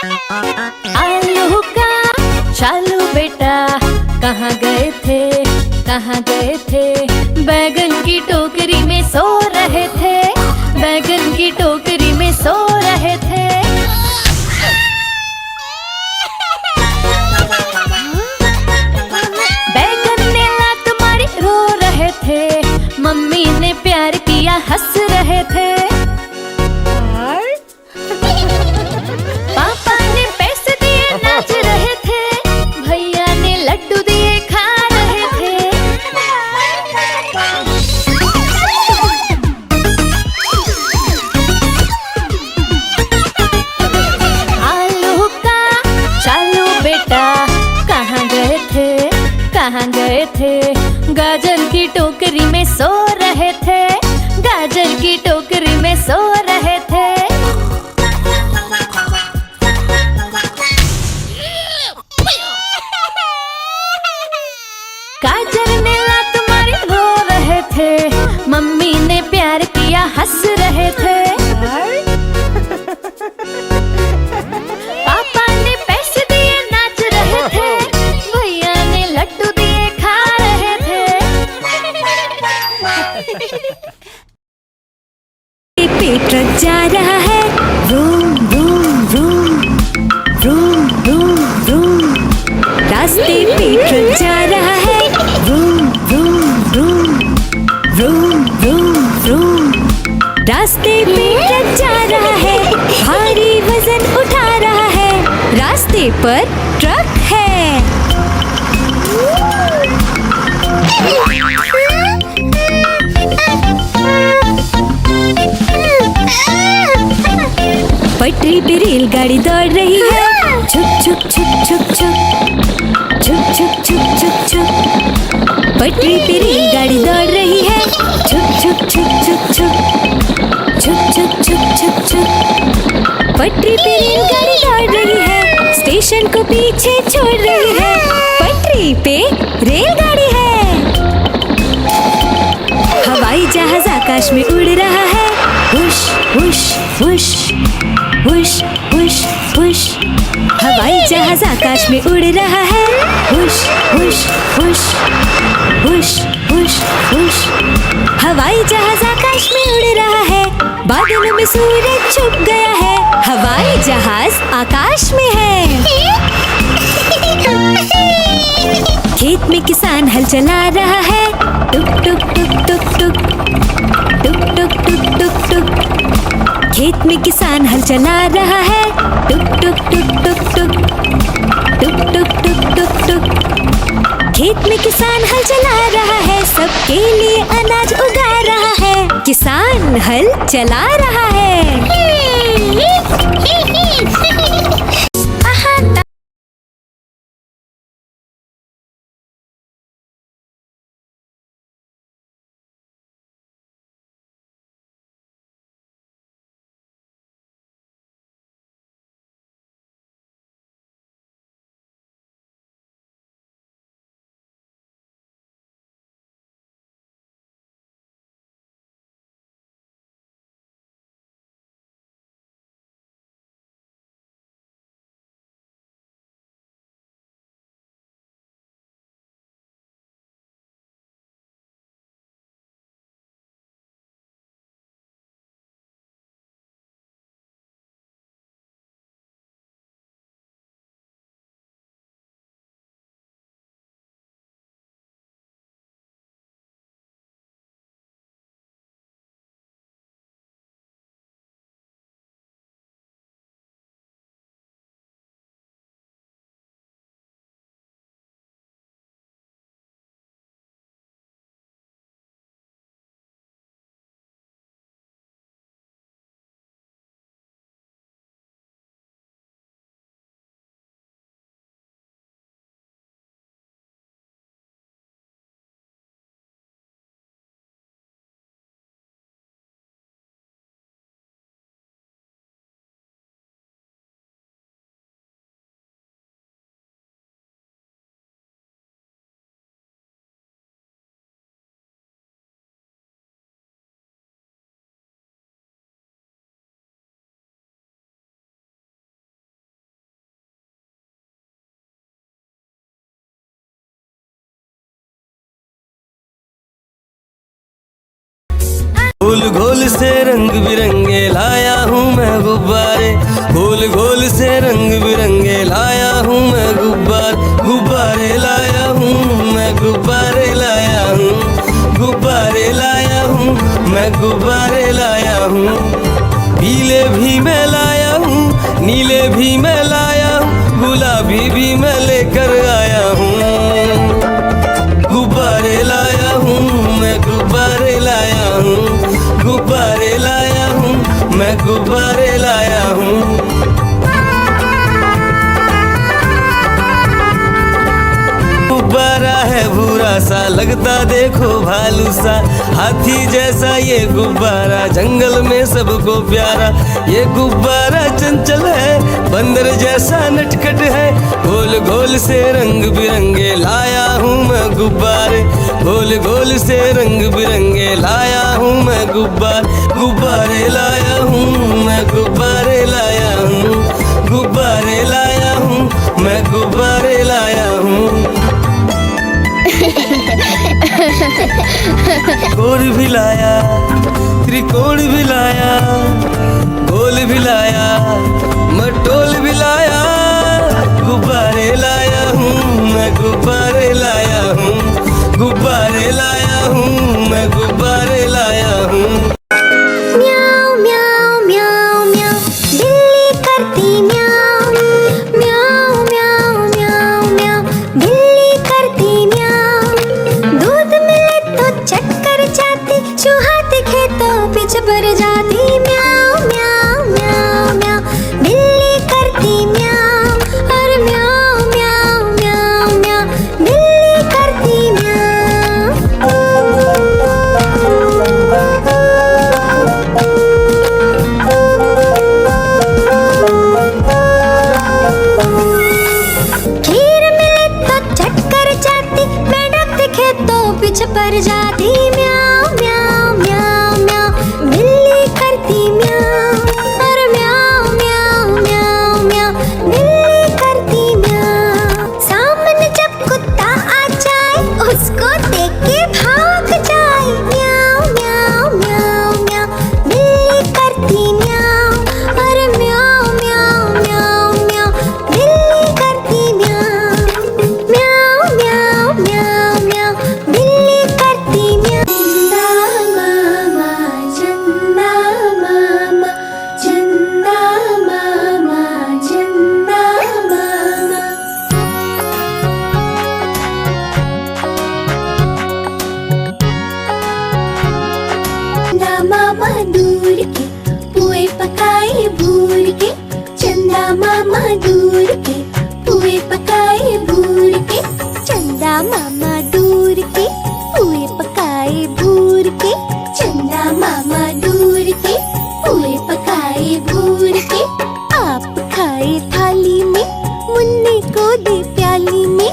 आलू का चालू बेटा, कहाँ गए थे, कहाँ गए थे? बैगन की टोकरी में सो रहे थे, बैगन की टोकरी में सो रहे थे। बैगन ने लात मारी रो रहे थे, मम्मी ने प्यार किया हंस रहे थे। पापा ने पैसे दिए नाच रहे थे, भैया ने लड्डू दिए खा रहे थे। आलू का चालू बेटा, कहाँ गए थे, कहाँ गए थे? गाजर की टोकरी में सो रहे थे, गाजर की टोकरी में सो रहे थे। गाजर ने लात मारी रो रहे थे, मम्मी ने प्यार किया हंस रहे थे। पापा ने पैसे दिए नाच रहे थे, भैया ने लड्डू दिए खा रहे थे। पेट ट्रक जा रहा है, room room room room room room. रास्ते पे ट्रक जा रहा है, room room room room room room. रास्ते पे ट्रक जा रहा है, भारी वजन उठा रहा है, रास्ते पर ट्रक है। पटरी पे रेलगाड़ी दौड़ रही है, छुक छुक छुक छुक छुक छुक छुक छुक छुक छुक। पटरी पे रेलगाड़ी दौड़ रही है, छुक छुक छुक छुक छुक छुक छुक छुक छुक छुक। पटरी पे रेलगाड़ी दौड़ रही है, स्टेशन को पीछे छोड़ रही है, पटरी पे रेलगाड़ी है। हवाई जहाज आकाश में उड़ रहा है, हुश हुश हुश हुश हुश हुश। हवाई जहाज आकाश में उड़ रहा है, हुश हुश हुश हुश हुश हुश। हवाई जहाज आकाश में उड़ रहा है, बादलों में सूरज छुप गया है, हवाई जहाज आकाश में है। खेत में किसान हल चला रहा है, टुक टुक टुक टुक टुक टुक टुक टुक टुक टुक। खेत में किसान हल चला रहा है, टुक टुक टुक टुक टुक टुक टुक टुक टुक टुक। खेत में किसान हल चला रहा है, सबके लिए अनाज उगा रहा है, किसान हल चला रहा है। से रंग बिरंगे लाया हूँ मैं गुब्बारे, गोल गोल से रंग बिरंगे लाया हूँ मैं गुब्बारे लाया हूँ मैं, गुब्बारे लाया हूँ, गुब्बारे लाया हूँ मैं, गुब्बारे लाया हूँ। पीले भी मैं लाया हूँ, नीले भी मैं लाया हूँ, गुलाबी भी मैं लेकर आया हूँ। गुब्बारे लाया हूँ मैं, गुब्बारे लाया हूँ, गुब्बारे लाया हूँ मैं, गुब्बारे लाया हूँ। गुब्बारा है भूरा सा, लगता देखो भालू सा, हाथी जैसा ये गुब्बारा, जंगल में सबको प्यारा। ये गुब्बारा चंचल है, बंदर जैसा नटखट है, गोल गोल से रंग बिरंगे लाया हूँ मैं गुब्बारे, गोल गोल से रंग बिरंगे लाया हूँ मैं गुब्बारे लाया हूँ मैं, गुब्बारे लाया हूँ, गुब्बारे लाया हूँ मैं, गुब्बारे लाया हूँ। कोण भी लाया, त्रिकोण भी लाया, गोल भी लाया, मटोल भी लाया, गुब्बारे लाया हूँ मैं, गुब्बारे लाया हूँ, गुब्बारे लाया हूँ मैं, गुब्बारे लाया हूँ। म्याऊं म्याऊं म्याऊं म्याऊं, बिल्ली करती म्याऊं, म्याऊं म्याऊं म्याऊं म्याऊं, बिल्ली करती म्याऊं। दूध मिले तो चक्कर जाती, चूहा दिखे तो पीछे भर जाती। म्याऊं म्याऊं म्याऊं म्याऊं, बिल्ली करती म्याऊं, और म्याऊं म्याऊं म्याऊं म्याऊं, बिल्ली करती म्याऊं। खीर मिले तो चक्कर जाती, मेंढक दिखे तो पीछे पड़ जाती। म्याऊं म्याऊं म्याऊं म्याऊं, बिल्ली करती म्याऊं, और म्याऊं म्याऊं म्याऊं म्याऊं, बिल्ली करती म्याऊं। सामने जब कुत्ता आ जाए, उसको देख के भाग जाए। म्याऊं म्याऊं म्याऊं म्याऊं, बिल्ली करती म्याऊं, और म्याऊं म्याऊं म्याऊं म्याऊं, बिल्ली करती म्याऊं। म्याऊं म्याऊं म्याऊं म्याऊं, बिल्ली करती म्याऊं। चंदा मामा, चंदा मामा, चंदा मामा, चंदा मामा दूर के पुए पकाए भूर के, चंदा मामा दूर के पुए पकाए भूर के, चंदा मामा दूर के पुए पकाए भूर के, चंदा मामा दूर के पुए पकाए भूर के। आप खाए थाली में, मुन्ने को दे प्याली में,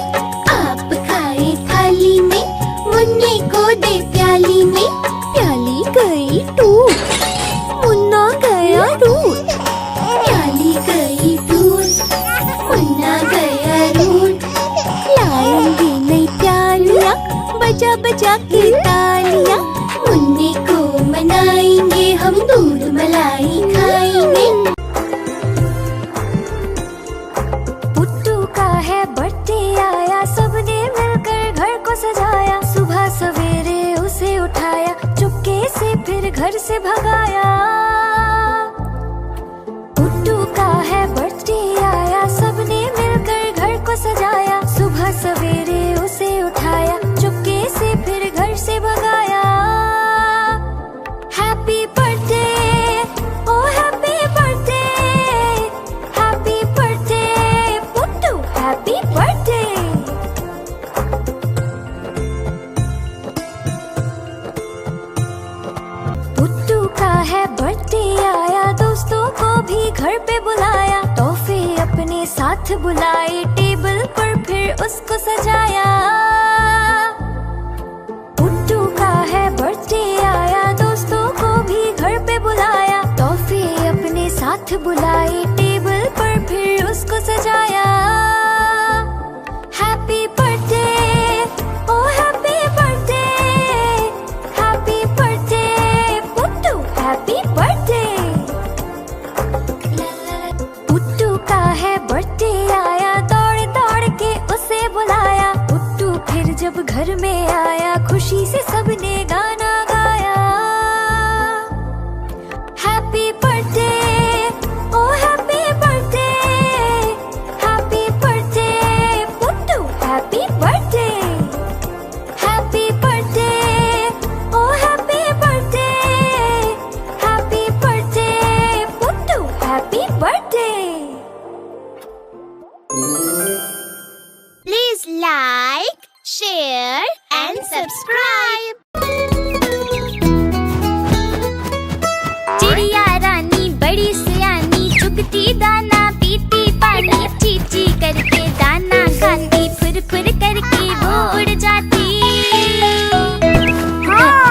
आप खाए थाली में, मुन्ने को दे प्याली में। प्याली गई टूट, मुन्ना गया रूठ, प्याली गई टूट, मुन्ना गया रूठ। लाएंगे नई प्यालियाँ, बजा बजा के तालियाँ, मुन्ने को मनाएंगे हम, दूध मलाई खाएंगे। पुट्टू का है बर्थडे आया, सबने मिलकर घर को सजाया, सुबह सवेरे उसे उठाया, चुपके से फिर घर से भगाया। पुट्टू का है बर्थडे आया, सबने मिलकर घर को सजाया, सुबह सवेरे उसे उठाया, चुपके से फिर घर से भगाया। Happy birthday, oh happy birthday, happy birthday Puttu, happy birthday. Puttu का है बर्थडे आया, दोस्तों को भी घर पे बुलाया, तोहफे अपने साथ बुलाए, टेबल पर फिर उसको सजाया। पुट्टू का है बर्थडे आया, दोस्तों को भी घर पे बुलाया, तोहफे अपने साथ बुलाए, टेबल पर फिर उसको सजाया। Happy birthday, oh happy birthday, happy birthday Puttu, happy है बर्थडे आया, दौड़ दौड़ के उसे बुलाया। पुट्टू फिर जब घर में आया, खुशी से सबने गाना गाया। Happy birthday, oh happy birthday, happy birthday Puttu, happy birthday. Happy birthday, oh happy birthday, happy birthday Puttu, happy birthday. Please like, share and subscribe. चिड़िया रानी बड़ी सियानी, चुगती दाना पीती पानी, चीची करके दाना खाती, फुर फुर करके वो उड़ जाती।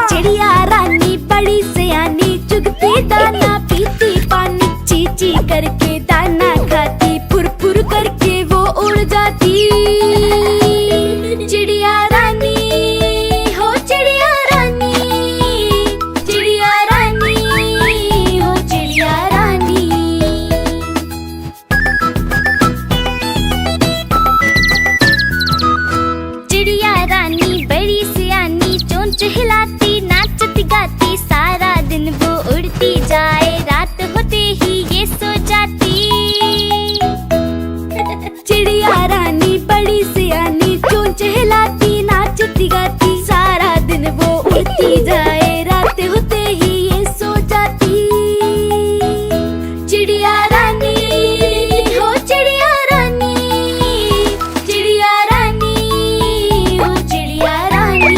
चिड़िया रानी बड़ी सियानी, चुगती दाना पीती पानी, चीची करके दाना खाती, फुर फुर करके वो उड़ जाती। चिड़िया रानी, हो चिड़िया रानी, चिड़िया रानी, हो चिड़िया रानी। चिड़िया रानी बड़ी सियानी, चोंच हिलाती नाचती गाती, सारा दिन वो उड़ती जाए, रात होते ही ये सो जाती। चिड़िया रानी बड़ी सियानी, चोंच हिलाती नाचती गाती, सारा दिन वो उड़ती जाए, रात होते ही ये सो जाती। चिड़िया रानी, हो चिड़िया रानी, चिड़िया रानी, हो चिड़िया रानी।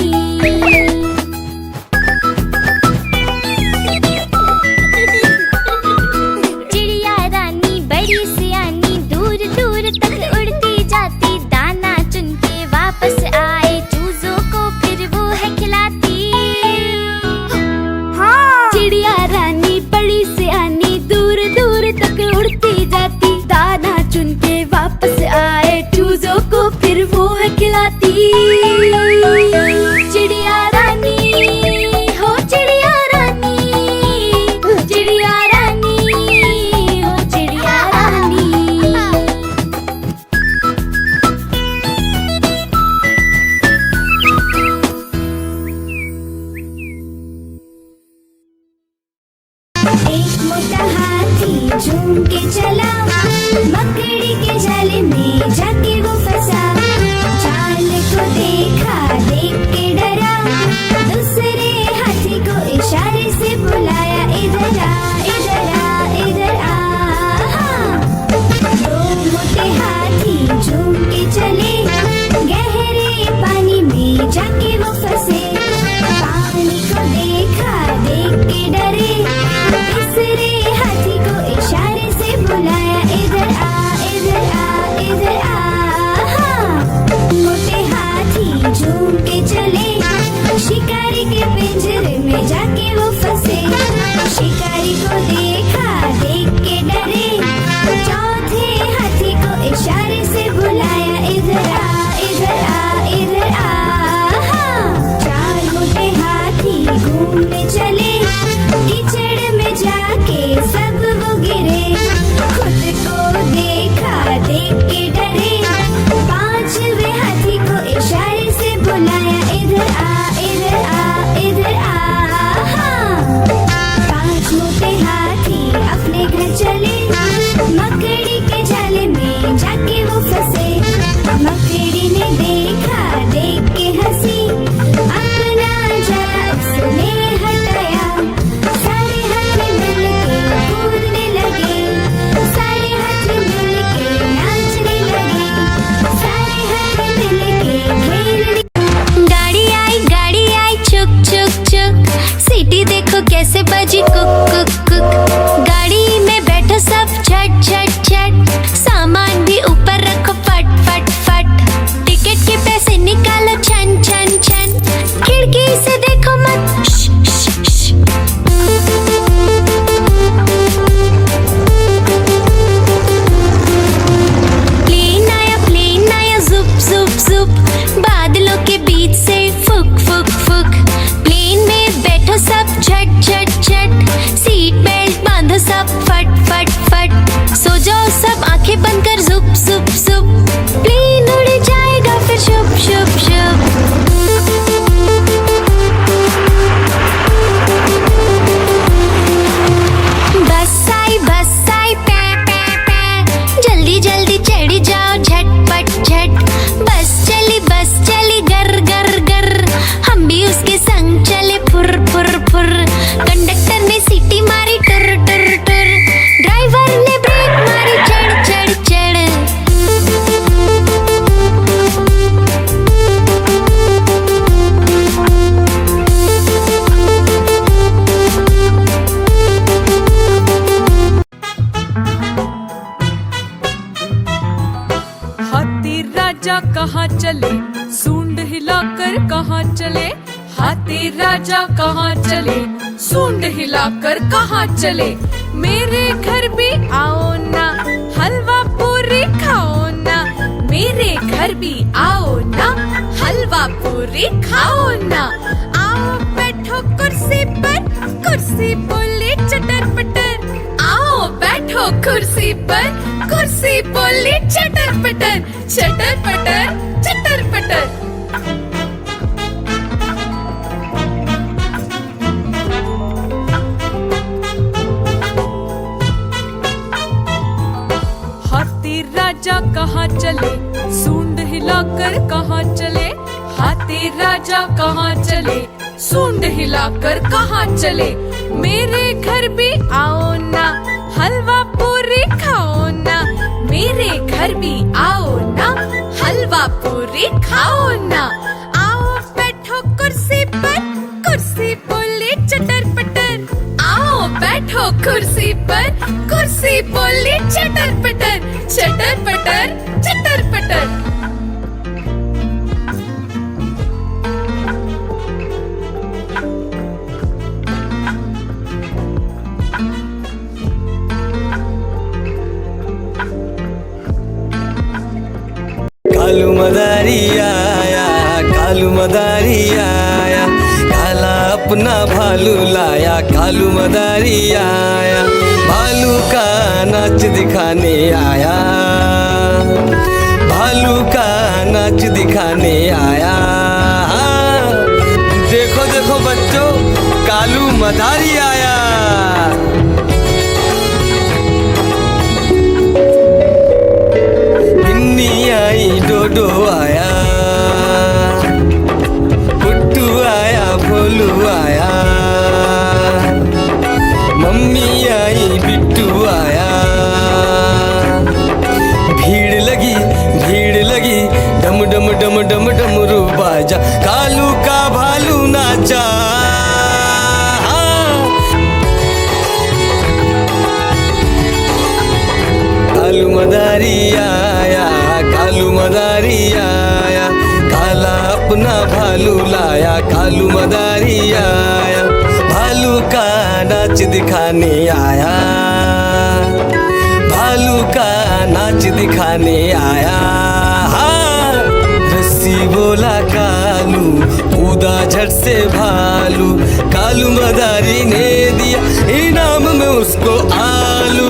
चिड़िया रानी बड़ी सियानी, दूर दूर तक उड़ती जाती, दाना चुन के वापस आए, चूजों को फिर वो है खिलाती। चिड़िया रानी बड़ी सियानी, दूर दूर तक उड़ती जाती, दाना चुन के वापस आए, चूजों को फिर वो है खिलाती। चिड़िया रानी, हो चिड़िया रानी, चिड़िया रानी, हो चिड़िया रानी। एक मोटा हाथी झूम के चला, मकड़ी के जाले में जाके वो फंसा। चाल को देखा, देख के डरा, दूसरे हाथी को इशारे से बुलाया, इधर आ, इधर आ, इधर आ। दो मोटे हाथी झूम के चले, गहरे पानी में जाके वो फंसे। पानी को देखा, देख के डरे, तीसरे हाथी को इशारे से बुलाया, इधर आ, इधर आ, इधर आ। राजा कहाँ चले, सूंड हिलाकर कहाँ चले। हाथी राजा कहाँ चले, सूंड हिलाकर कहाँ चले। मेरे घर भी आओ ना, हलवा पूरी खाओ ना। मेरे घर भी आओ ना, हलवा पूरी खाओ ना। आओ बैठो कुर्सी पर, कुर्सी बोली चटर पटर। आओ बैठो कुर्सी पर, कुर्सी बोली चटर पटर। चटर पटर चटर पटर। हाथी राजा कहाँ चले, सूंड हिलाकर कहाँ चले। हाथी राजा कहाँ चले, सूंड हिलाकर कहाँ चले। मेरे घर भी आओ ना, हलवा पूरी खाओ ना। मेरे घर भी आओ ना, हलवा पूरी खाओ ना। आओ बैठो कुर्सी पर, कुर्सी बोली चटर पटर। आओ बैठो कुर्सी पर, कुर्सी बोली चटर पटर। चटर पटर चटर पटर। कालू मदारी आया, कालू मदारी आया। काला अपना भालू लाया, कालू मदारी आया। भालू का नाच दिखाने आया, भालू का नाच दिखाने आया। देखो देखो बच्चों, कालू मदारी आया। गिन्नी आई, डोडो आया, पुट्टू आया, भोलू आया। मम्मी आई, बिट्टू आया। भीड़ लगी, भीड़ लगी, डम डम डम डम डमरू बाजा। कालू का भालू नाचा। कालू मदारी आया, कालू मदारी आया। काला अपना भालू लाया, कालू मदारी आया। भालू का नाच दिखाने आया, भालू का नाच दिखाने आया। रस्सी बोला कालू, कूदा झट से भालू। कालू मदारी ने दिया इनाम में उसको आलू।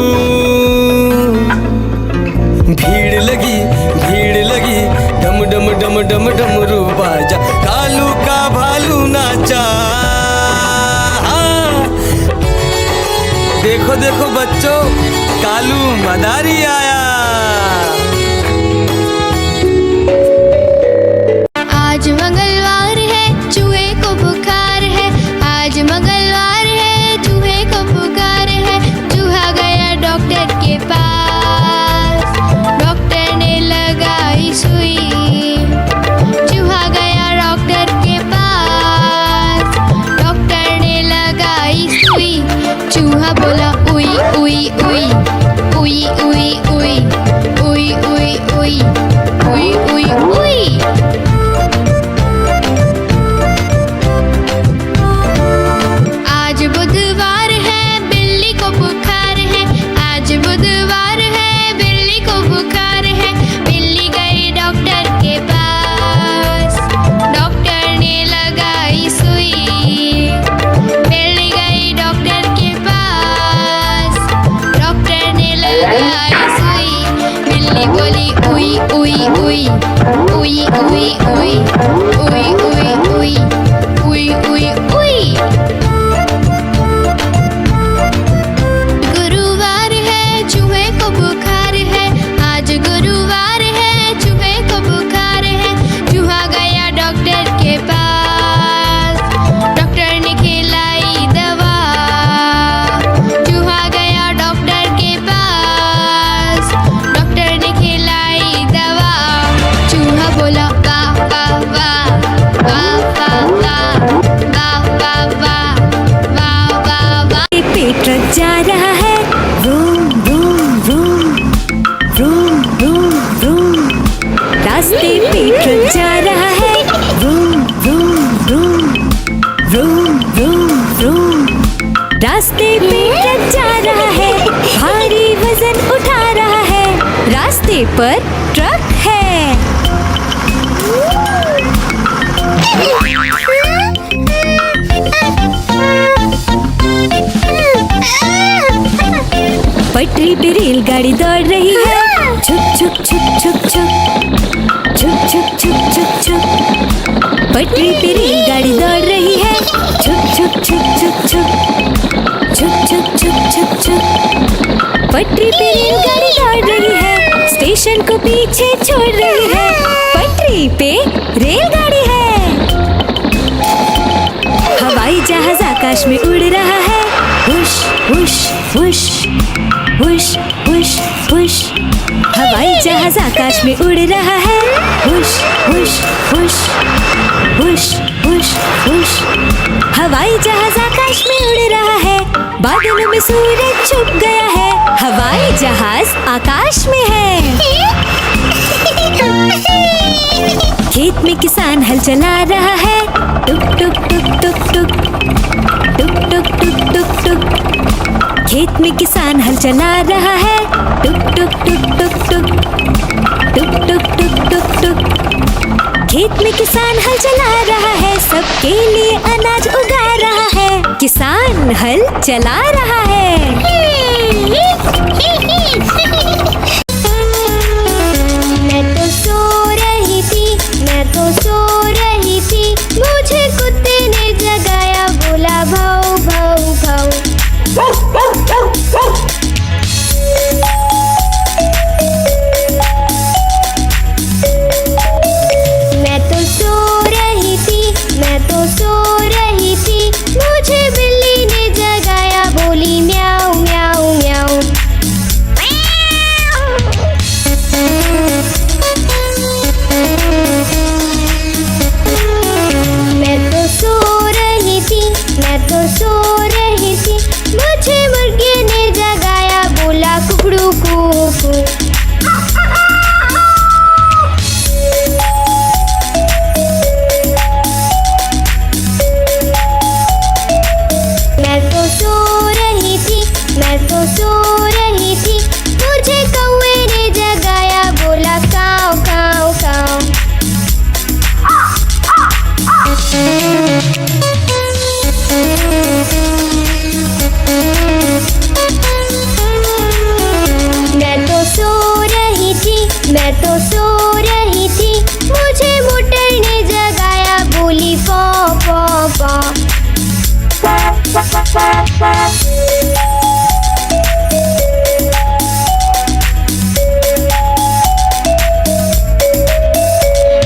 भीड़ लगी, भीड़ लगी, डम डम डम डम डमरू बाजा। कालू का भालू नाचा। देखो देखो बच्चों, कालू मदारी आया। आज मंगलवार है, चूहे को बुखार है। आज मंगलवार है, चूहे को बुखार है। चूहा गया डॉक्टर के पास, डॉक्टर ने लगाई सुई। चूहा गया डॉक्टर के पास, डॉक्टर ने लगाई सुई। चूहा बोला उई उई उई, उई उई उई, उई उई उई, उई उई उई। आज बुधवार है, बिल्ली को बुखार है। आज बुधवार है, बिल्ली को बुखार है। बिल्ली गई डॉक्टर के पास, डॉक्टर ने लगाई सुई। बिल्ली गई डॉक्टर के पास, डॉक्टर ने लगाई सुई। बिल्ली बोली उई उई उई, उई उई उई, उई उई उई, उई उई उई। गुरुवार है, चूहे को बुखार है। आज गुरुवार है, चूहे को बुखार है। चूहा गया डॉक्टर के पास, डॉक्टर ने खिलाई दवा। चूहा गया डॉक्टर के पास, डॉक्टर ने खिलाई दवा। चूहा पेपर ट्रक है। पटरी पे रेलगाड़ी दौड़ रही है, छुक छुक छुक छुक छुक, छुक छुक छुक छुक छुक। पटरी पे रेलगाड़ी दौड़ रही है, छुक छुक छुक छुक छुक, छुक छुक छुक छुक छुक। पटरी पे रेलगाड़ी दौड़ रही है, स्टेशन को पीछे छोड़ रही है। पटरी पे रेलगाड़ी है। हवाई जहाज आकाश में उड़ रहा है, हुश हुश हुश, हुश हुश हुश। हवाई जहाज आकाश में उड़ रहा है, हुश हुश हुश, हुश हुश हुश। हवाई जहाज आकाश में उड़ रहा है, बादलों में सूरज छुप गया है। हवाई जहाज आकाश में है। खेत में किसान हल चला रहा है, टुक टुक टुक टुक टुक, टुक टुक टुक टुक टुक। खेत में किसान हल चला रहा है, टुक टुक टुक टुक टुक, टुक टुक टुक टुक टुक। खेत में किसान हल चला रहा है, सबके लिए अनाज उगा रहा है। किसान हल चला रहा है। मैं तो सो रही थी, मैं तो सो रही थी, मुझे कुत्ते ने जगाया, बोला भाऊ भाऊ भाऊ। मैं तो सो रही थी, मैं तो सो रही थी, मुझे बिल्ली ने जगाया, बोली म्याऊ म्याऊ म्याऊ। मैं तो सो रही थी, मैं तो सो रही थी, मुझे मुर्गे ने जगाया, बोला कुकड़ू कू। मैं तो सो रही थी, मैं तो सो रही थी, मुझे कौवे ने जगाया, बोला काऊ काऊ काऊ। मैं तो सो रही थी, मैं तो सो रही थी, मुझे मोटर ने जगाया, बोली पौ पौ पौ।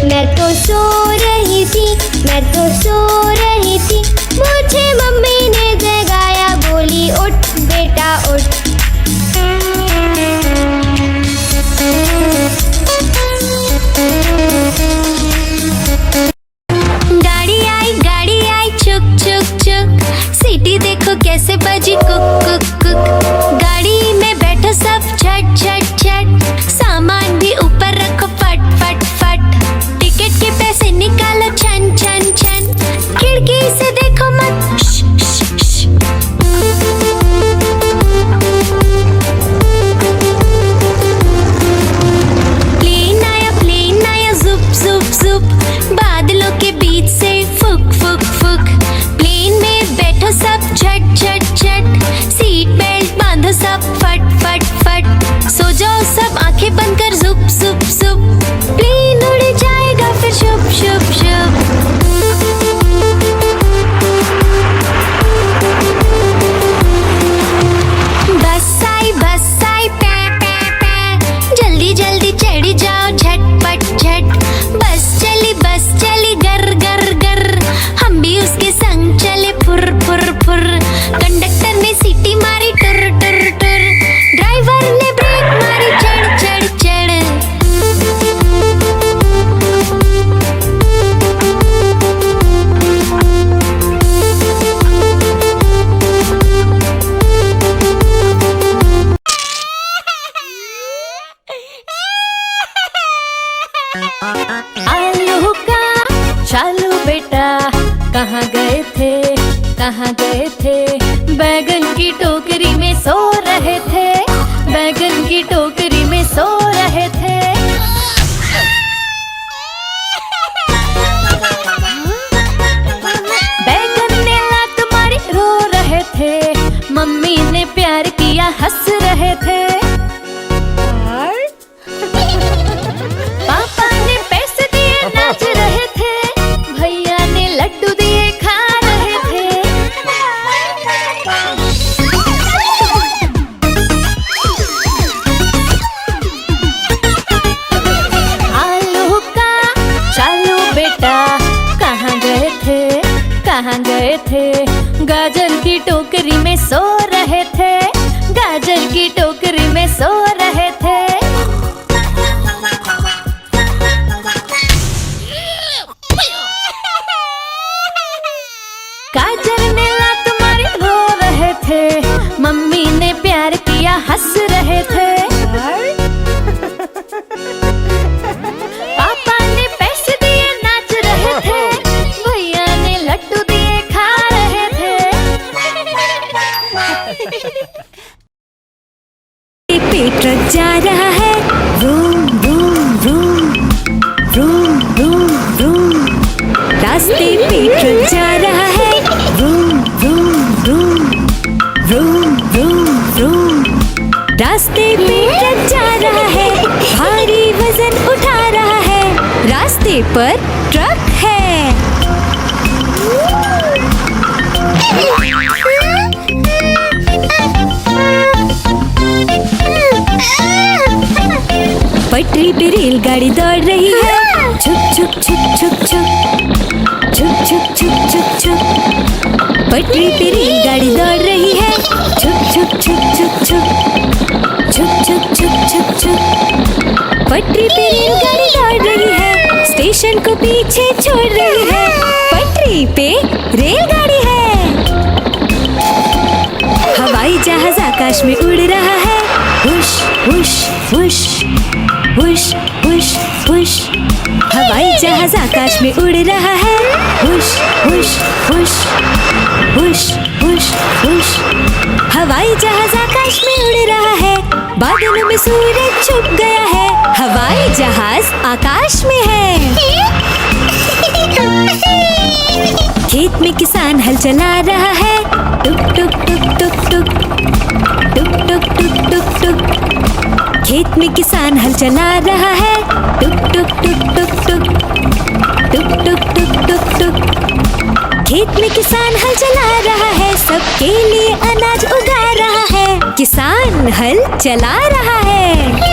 मैं तो सो रही थी, मैं तो सो रही थी, मुझे मम्मी ने जगाया, बोली उठ बेटा उठ। गाड़ी आई चुक चुक चुक, सीटी देखो कैसे बजी कुक कुक कुक। गाड़ी में बैठो सब झट झट झट, सामान भी ऊपर रखो फट फट फट। टिकट के पैसे निकालो छन छन छन, खिड़की से देखो मत श, श, श। प्लेन आया जुप जुप जुप, बादलों के बीच से फुक फुक फुक। प्लेन में बैठो सब झट झट झट, सीट बेल्ट बांधो सब फट फट फट। सो जाओ सब आंखें बंद कर जुप जुप जुप, प्लेन उड़ जाएगा फिर शुभ शुभ शुभ। बस आई पै पै पै, जल्दी जल्दी चढ़ी जाओ झटपट झट। बस चली गर गर गर, हम भी उसके संग चले फुर फुर फुर। कंडक्टर ने सीटी मारी टुर टुर टुर, ड्राइवर ने ब्रेक मारी चढ़ चढ़ चढ़। आलू का चालू बेटा, कहाँ गए थे कहाँ गए थे? बैगन की टोकरी में सो रहे थे, बैगन की टोकरी में सो रहे थे। की टोकरी में सो रहे थे, गाजर की टोकरी में सो रहे थे। गाजर ने लात मारी रो रहे थे, मम्मी ने प्यार किया हंस रहे थे। पापा ने पैसे दिए नाच रहे थे, भैया ने लड्डू दिए खा रहे थे। पेट ट्रक जा रहा है, room room room room room room. रास्ते पे ट्रक जा रहा है, room room room room room room. रास्ते पे ट्रक जा रहा है, भारी वजन उठा रहा है, रास्ते पर ट्रक है। पटरी पे रेलगाड़ी दौड़ रही है, छुक छुक छुक छुक छुक छुक छुक छुक छुक छुक। पटरी पे रेलगाड़ी दौड़ रही है, छुक छुक छुक छुक छुक छुक छुक छुक छुक छुक। पटरी पे रेलगाड़ी दौड़ रही है, स्टेशन को पीछे छोड़ रही है, पटरी पे रेलगाड़ी है। हवाई जहाज आकाश में उड़ रहा है, हुश हुश हुश हुश हुश हुश। हवाई जहाज आकाश में उड़ रहा है, हुश हुश हुश हुश हुश हुश। हवाई जहाज आकाश में उड़ रहा है, बादलों में सूरज छुप गया है, हवाई जहाज आकाश में है। खेत में किसान हल चला रहा है, टुक टुक टुक टुक टुक टुक टुक टुक टुक टुक। खेत में किसान हल चला रहा है, टुक टुक टुक टुक टुक टुक टुक टुक टुक टुक। खेत में किसान हल चला रहा है, सबके लिए अनाज उगा रहा है, किसान हल चला रहा है।